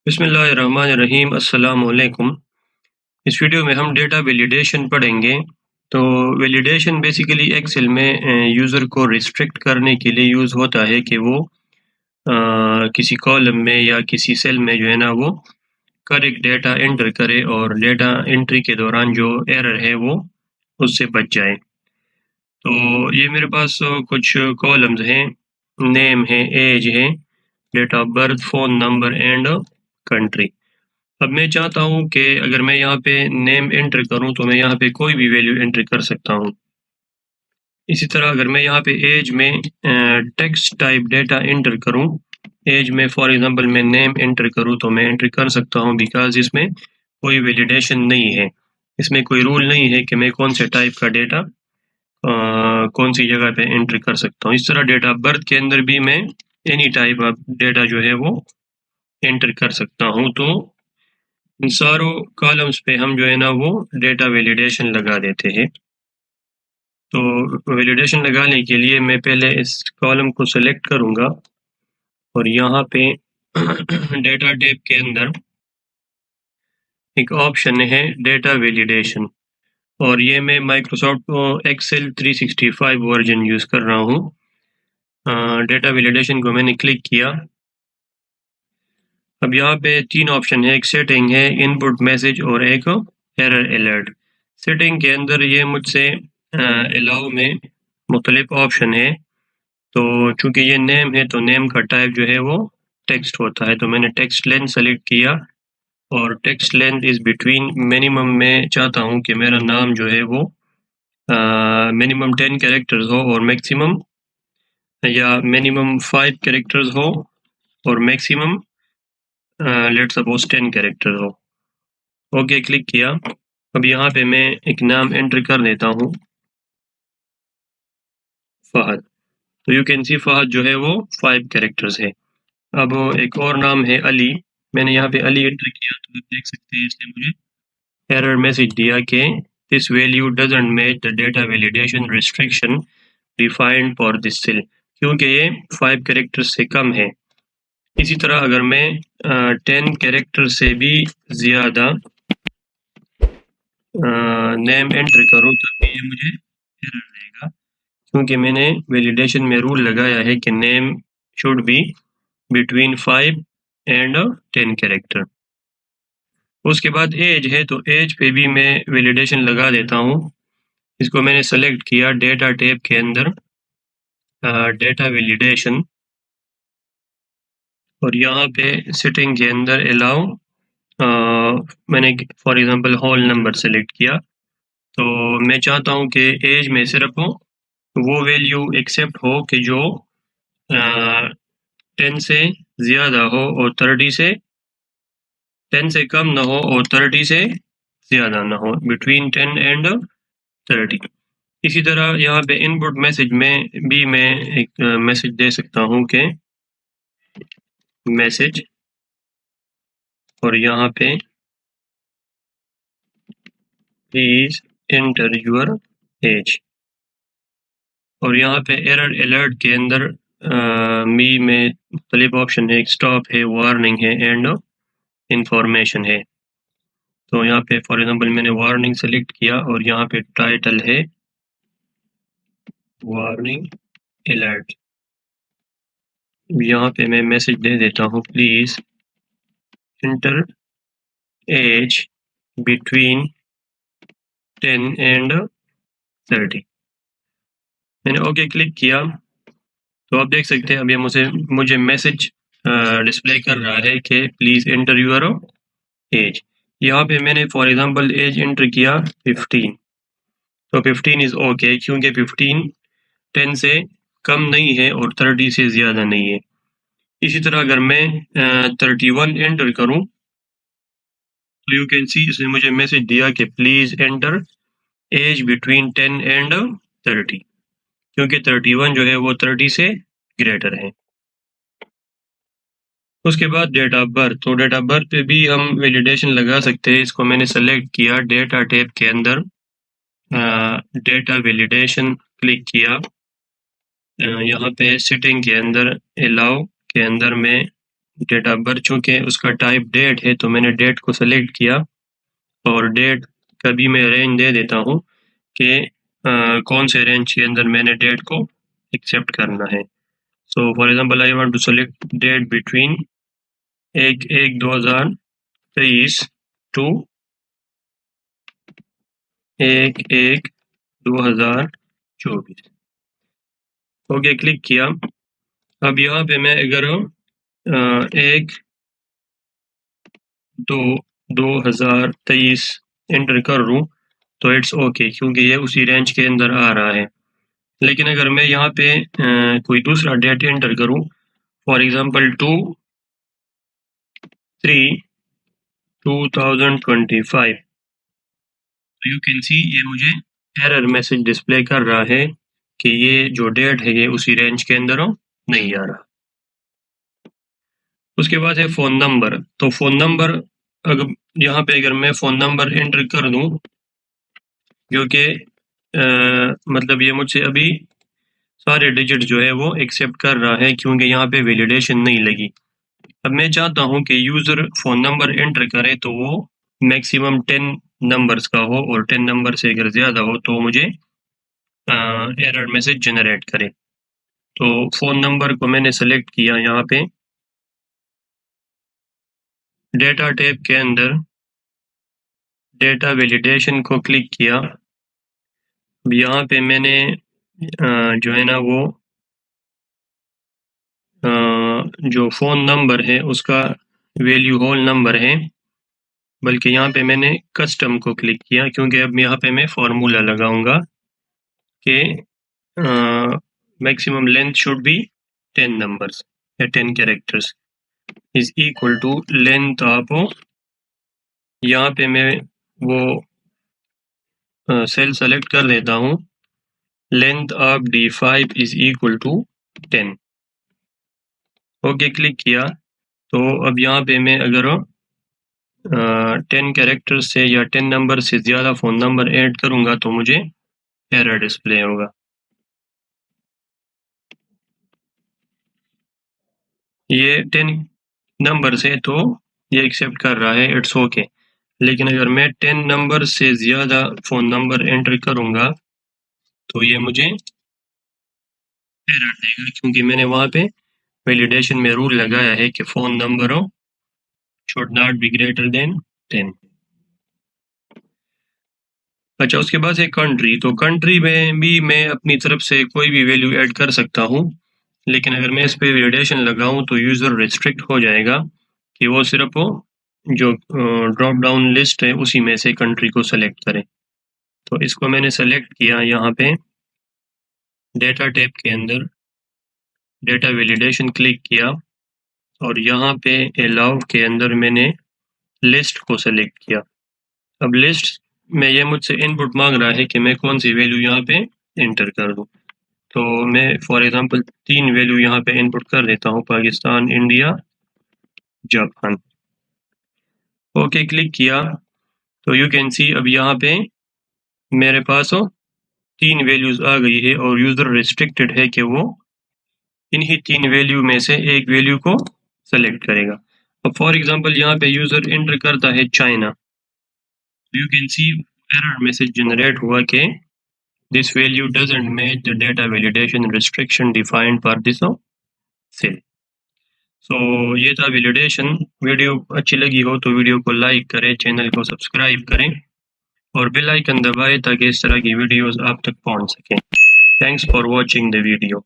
बिस्मिल्लाहिर्रहमानिर्रहीम अस्सलाम वालेकुम। इस वीडियो में हम डेटा वैलिडेशन पढ़ेंगे। तो वैलिडेशन बेसिकली एक्सेल में यूज़र को रिस्ट्रिक्ट करने के लिए यूज़ होता है कि वो किसी कॉलम में या किसी सेल में जो है ना वो करेक्ट डेटा एंटर करे और डेटा एंट्री के दौरान जो एरर है वो उससे बच जाए। तो ये मेरे पास कुछ कॉलम्स हैं, नेम है, एज है, date of birth, phone number and country. अब मैं चाहता हूँ कि अगर मैं यहाँ पे नेम एंटर करूँ तो मैं यहाँ पे कोई भी वैल्यू एंटर कर सकता हूँ। इसी तरह अगर मैं यहाँ पे एज में टेक्स्ट टाइप डेटा एंटर करूँ, एज में फॉर एग्जांपल मैं नेम एंटर करूँ तो मैं एंटर कर सकता हूँ बिकॉज इसमें कोई वैलिडेशन नहीं है। इसमें कोई रूल नहीं है कि मैं कौन से टाइप का डेटा कौन सी जगह पे एंटर कर सकता हूँ। इस तरह डेट ऑफ बर्थ के अंदर भी मैं एनी टाइप ऑफ डेटा जो है वो एंटर कर सकता हूँ। तो इन सारों कॉलम्स पे हम जो है ना वो डेटा वैलिडेशन लगा देते हैं। तो वैलिडेशन लगाने के लिए मैं पहले इस कॉलम को सेलेक्ट करूँगा और यहाँ पे डेटा टैब के अंदर एक ऑप्शन है डेटा वैलिडेशन और ये मैं माइक्रोसॉफ्ट एक्सेल 365 वर्जन यूज़ कर रहा हूँ। डेटा वैलिडेशन को मैंने क्लिक किया। अब यहाँ पे 3 ऑप्शन है, एक सेटिंग है, इनपुट मैसेज और एक एरर अलर्ट। सेटिंग के अंदर ये मुझसे अलाउ में मुख्तलिफ ऑप्शन है। तो चूँकि ये नेम है तो नेम का टाइप जो है वो टेक्स्ट होता है, तो मैंने टेक्स्ट लेंथ सेलेक्ट किया और text length is between minimum मैं चाहता हूँ कि मेरा नाम जो है वो मिनिमम 10 कैरेक्टर्स हो और मैक्सिमम या मिनिमम 5 कैरेक्टर्स हो और मैक्सिमम लेट्स सपोज 10 कैरेक्टर हो। ओके क्लिक किया। अब यहाँ पे मैं एक नाम एंटर कर देता हूँ, फ़हद। तो यू कैन सी फ़हद जो है वो 5 कैरेक्टर्स है। अब एक और नाम है अली, मैंने यहाँ पे अली एंटर किया तो आप देख सकते हैं इसने मुझे एरर मैसेज दिया कि this value doesn't match the data validation restriction defined for this cell, क्योंकि ये 5 कैरेक्टर्स से कम है। इसी तरह अगर मैं 10 कैरेक्टर से भी ज़्यादा नेम एंटर करूँ तब भी ये मुझे एरर देगा, क्योंकि मैंने वैलिडेशन में रूल लगाया है कि name should be between 5 and 10 character. उसके बाद एज है तो एज पे भी मैं वैलिडेशन लगा देता हूँ। इसको मैंने सेलेक्ट किया डेटा टैब के अंदर डेटा वैलिडेशन और यहाँ पे सेटिंग के अंदर अलाउ मैंने for example whole number select किया। तो मैं चाहता हूँ कि एज में सिर्फ वो वैल्यू एक्सेप्ट हो कि जो 10 से ज़्यादा हो और 30 से 10 से कम ना हो और 30 से ज़्यादा ना हो, बिटवीन 10 एंड 30। इसी तरह यहाँ पे इनपुट मैसेज में भी मैं एक मैसेज दे सकता हूँ कि मैसेज और यहाँ पे प्लीज़ एंटर योर एज और यहाँ पे एरर अलर्ट के अंदर मी में मुख्तलिफ ऑप्शन है, एक स्टॉप है, वार्निंग है एंड इंफॉर्मेशन है। तो यहाँ पे फॉर एग्जांपल मैंने वार्निंग सेलेक्ट किया और यहाँ पे टाइटल है वार्निंग अलर्ट। यहाँ पे मैं मैसेज दे देता हूँ please enter age between 10 and 30। मैंने ओके क्लिक किया तो आप देख सकते हैं अब ये मुझे मैसेज डिस्प्ले कर रहा है कि प्लीज़ एंटर योर एज। यहाँ पे मैंने फॉर एग्जांपल एज एंटर किया 15, तो 15 इज़ ओके, क्योंकि 15 10 से कम नहीं है और 30 से ज़्यादा नहीं है। इसी तरह अगर मैं 31 एंटर करूँ तो यू कैन सी इसने मुझे मैसेज दिया कि please enter age between 10 and 30, क्योंकि 31 जो है वो 30 से ग्रेटर है। उसके बाद डेट ऑफ बर्थ, तो डेट ऑफ बर्थ पे भी हम वैलिडेशन लगा सकते हैं। इसको मैंने सेलेक्ट किया डेटा टैब के अंदर डेटा वैलिडेशन क्लिक किया। यहाँ पे सेटिंग के अंदर अलाउ के अंदर मैं डेट ऑफ बर्थ चूँकि उसका टाइप डेट है तो मैंने डेट को सेलेक्ट किया और डेट का भी मैं रेंज दे देता हूँ कि कौन से रेंज के अंदर मैंने डेट को एक्सेप्ट करना है। So for example I want to select date between 1/1/2023 to 1/1/2024। Okay click किया। अब यहाँ पे मैं अगर 1/2/2023 एंटर कर दूँ तो इट्स ओके क्योंकि ये उसी रेंज के अंदर आ रहा है। लेकिन अगर मैं यहाँ पे कोई दूसरा डेट एंटर करूँ, फॉर एग्जांपल 2/3/2025, तो यू कैन सी ये मुझे एरर मैसेज डिस्प्ले कर रहा है कि ये जो डेट है ये उसी रेंज के अंदर नहीं आ रहा। उसके बाद है फ़ोन नंबर। तो फ़ोन नंबर अगर यहाँ पे अगर मैं फ़ोन नंबर एंटर कर दूँ जो कि मतलब ये मुझसे अभी सारे डिजिट जो है वो एक्सेप्ट कर रहा है क्योंकि यहाँ पे वैलिडेशन नहीं लगी। अब मैं चाहता हूँ कि यूज़र फ़ोन नंबर एंटर करे तो वो मैक्सिमम 10 नंबर्स का हो और 10 नंबर से अगर ज़्यादा हो तो मुझे एरर मैसेज जनरेट करे। तो फ़ोन नंबर को मैंने सेलेक्ट किया यहाँ पे डेटा टैब के अंदर डेटा वैलिडेशन को क्लिक किया। अब यहाँ पे मैंने जो है ना वो जो फ़ोन नंबर है उसका वैल्यू होल नंबर है, बल्कि यहाँ पे मैंने कस्टम को क्लिक किया क्योंकि अब यहाँ पे मैं फार्मूला लगाऊंगा कि maximum length should be 10 numbers या 10 characters is equal to length of, यहाँ पे मैं वो सेल सेलेक्ट कर देता हूँ, length of D5 is equal to 10। Okay click किया। तो अब यहाँ पे मैं अगर 10 कैरेक्टर्स से या 10 नंबर से ज़्यादा फ़ोन नंबर ऐड करूँगा तो मुझे एरर डिस्प्ले होगा। ये 10 नंबर्स है तो ये एक्सेप्ट कर रहा है, इट्स ओके। लेकिन अगर मैं 10 नंबर से ज़्यादा फ़ोन नंबर एंटर करूँगा तो ये मुझे एरर देगा क्योंकि मैंने वहाँ पे वैलिडेशन में रूल लगाया है कि phone number should not be greater than 10। अच्छा, उसके बाद है कंट्री। तो कंट्री में भी मैं अपनी तरफ से कोई भी वैल्यू ऐड कर सकता हूँ, लेकिन अगर मैं इस पे वैलिडेशन लगाऊँ तो यूज़र रिस्ट्रिक्ट हो जाएगा कि वो सिर्फ वो जो ड्रॉप डाउन लिस्ट है उसी में से कंट्री को सेलेक्ट करे। तो इसको मैंने सेलेक्ट किया यहाँ पे डेटा टैब के अंदर, डेटा वैलिडेशन क्लिक किया और यहाँ पे अलाउ के अंदर मैंने लिस्ट को सेलेक्ट किया। अब लिस्ट में ये मुझसे इनपुट मांग रहा है कि मैं कौन सी वैल्यू यहाँ पे एंटर कर दूँ। तो मैं फॉर एग्जांपल 3 वैल्यू यहाँ पे इनपुट कर देता हूँ, Pakistan, India, Japan. Okay click किया तो यू कैन सी अब यहाँ पे मेरे पास 3 वैल्यूज़ आ गई है और यूज़र रिस्ट्रिक्टेड है कि वो इन्हीं 3 वैल्यू में से एक वैल्यू को सेलेक्ट करेगा। अब फॉर एग्जांपल यहाँ पे यूज़र एंटर करता है China, you can see error message generate हुआ कि this value doesn't match the data validation restriction defined for this cell. So ये था वैलिडेशन। वीडियो अच्छी लगी हो तो वीडियो को लाइक करें, चैनल को सब्सक्राइब करें और बेल आइकन दबाएं ताकि इस तरह की वीडियोस आप तक पहुंच सकें। Thanks for watching the video.